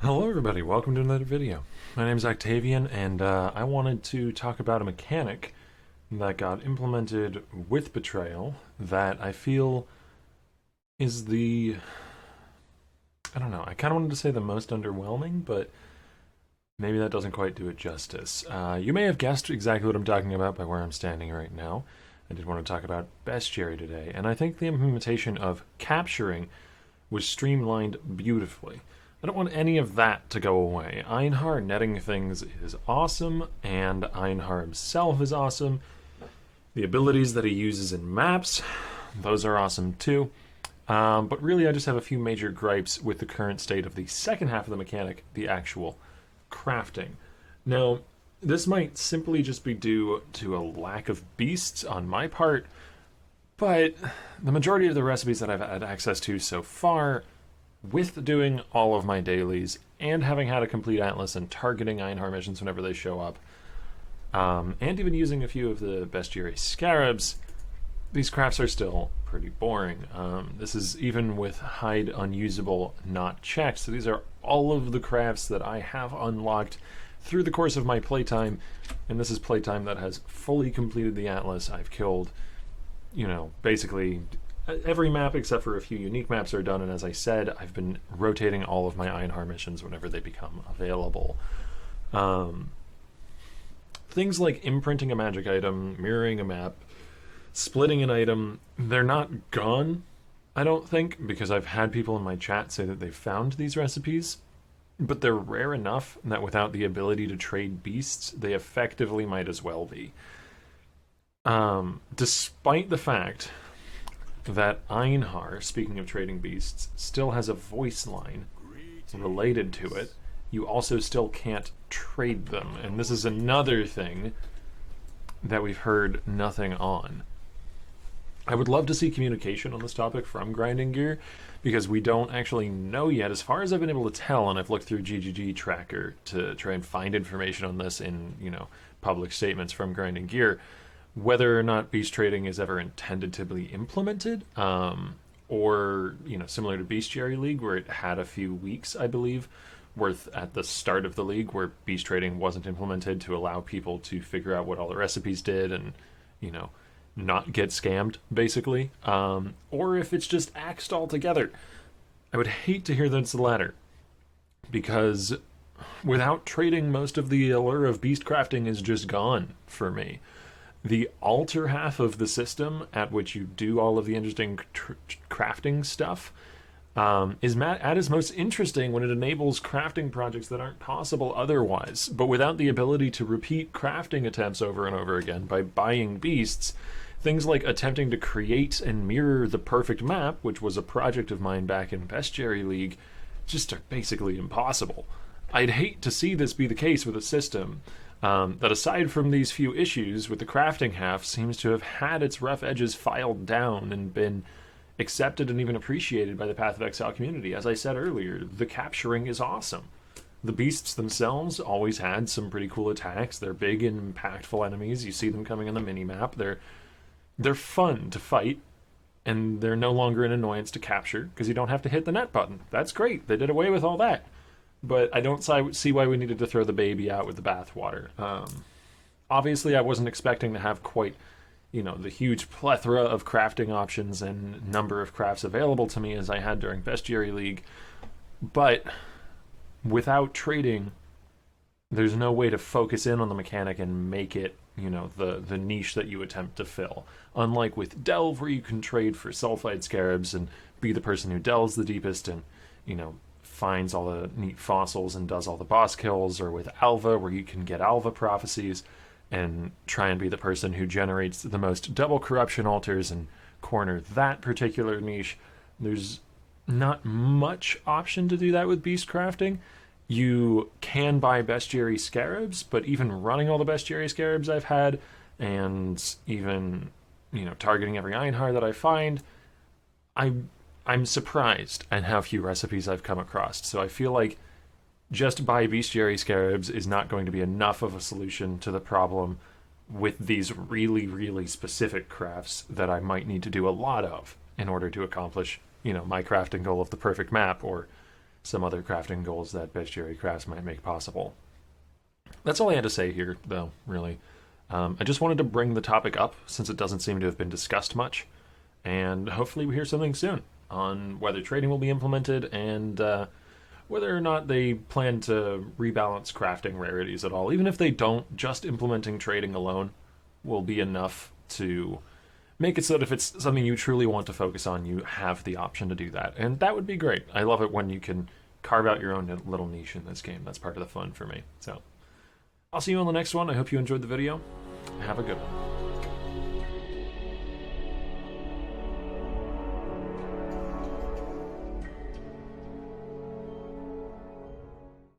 Hello everybody, welcome to another video. My name is Octavian, and I wanted to talk about a mechanic that got implemented with Betrayal that I feel is I don't know, I kind of wanted to say the most underwhelming, but maybe that doesn't quite do it justice. You may have guessed exactly what I'm talking about by where I'm standing right now. I did want to talk about Bestiary today, and I think the implementation of capturing was streamlined beautifully. I don't want any of that to go away. Einhar netting things is awesome, and Einhar himself is awesome. The abilities that he uses in maps, those are awesome too. But really, I just have a few major gripes with the current state of the second half of the mechanic, the actual crafting. Now, this might simply just be due to a lack of beasts on my part, but the majority of the recipes that I've had access to so far, with doing all of my dailies and having had a complete atlas and targeting Einhar missions whenever they show up, and even using a few of the Bestiary scarabs, these crafts are still pretty boring. This is even with hide unusable not checked. So these are all of the crafts that I have unlocked through the course of my playtime, and this is playtime that has fully completed the atlas. I've killed, basically every map except for a few unique maps are done, and as I said, I've been rotating all of my Einhar missions whenever they become available. Things like imprinting a magic item, mirroring a map, splitting an item, they're not gone, I don't think, because I've had people in my chat say that they've found these recipes, but they're rare enough that without the ability to trade beasts, they effectively might as well be. Despite the fact that Einhar, speaking of trading beasts, still has a voice line related to it, you also still can't trade them. And this is another thing that we've heard nothing on. I would love to see communication on this topic from Grinding Gear, because we don't actually know yet, as far as I've been able to tell, and I've looked through GGG Tracker to try and find information on this in, public statements from Grinding Gear, whether or not beast trading is ever intended to be implemented, or similar to Bestiary League, where it had a few weeks, I believe, worth at the start of the league where beast trading wasn't implemented to allow people to figure out what all the recipes did and not get scammed, basically, or if it's just axed altogether. I would hate to hear that it's the latter, because without trading, most of the allure of beast crafting is just gone for me. The altar half of the system, at which you do all of the interesting crafting stuff, is at its most interesting when it enables crafting projects that aren't possible otherwise. But without the ability to repeat crafting attempts over and over again by buying beasts, things like attempting to create and mirror the perfect map, which was a project of mine back in Bestiary League, just are basically impossible. I'd hate to see this be the case with a system that, aside from these few issues with the crafting half, seems to have had its rough edges filed down and been accepted and even appreciated by the Path of Exile community. As I said earlier, the capturing is awesome. The beasts themselves always had some pretty cool attacks. They're big and impactful enemies. You see them coming on the mini-map. They're fun to fight, and they're no longer an annoyance to capture, because you don't have to hit the net button. That's great. They did away with all that. But I don't see why we needed to throw the baby out with the bathwater. Obviously, I wasn't expecting to have quite, the huge plethora of crafting options and number of crafts available to me as I had during Bestiary League. But without trading, there's no way to focus in on the mechanic and make it, the niche that you attempt to fill. Unlike with Delve, where you can trade for sulfide scarabs and be the person who delves the deepest and, finds all the neat fossils and does all the boss kills, or with Alva, where you can get Alva prophecies and try and be the person who generates the most double corruption altars and corner that particular niche. There's not much option to do that with beast crafting. You can buy Bestiary scarabs, but even running all the Bestiary scarabs I've had, and even, targeting every Einhar that I find, I'm surprised at how few recipes I've come across. So I feel like just buy Bestiary scarabs is not going to be enough of a solution to the problem with these really, really specific crafts that I might need to do a lot of in order to accomplish, my crafting goal of the perfect map, or some other crafting goals that Bestiary Crafts might make possible. That's all I had to say here, though, really. I just wanted to bring the topic up since it doesn't seem to have been discussed much, and hopefully we hear something soon on whether trading will be implemented and whether or not they plan to rebalance crafting rarities at all. Even if they don't, just implementing trading alone will be enough to make it so that if it's something you truly want to focus on, you have the option to do that. And that would be great. I love it when you can carve out your own little niche in this game. That's part of the fun for me. So I'll see you on the next one. I hope you enjoyed the video. Have a good one.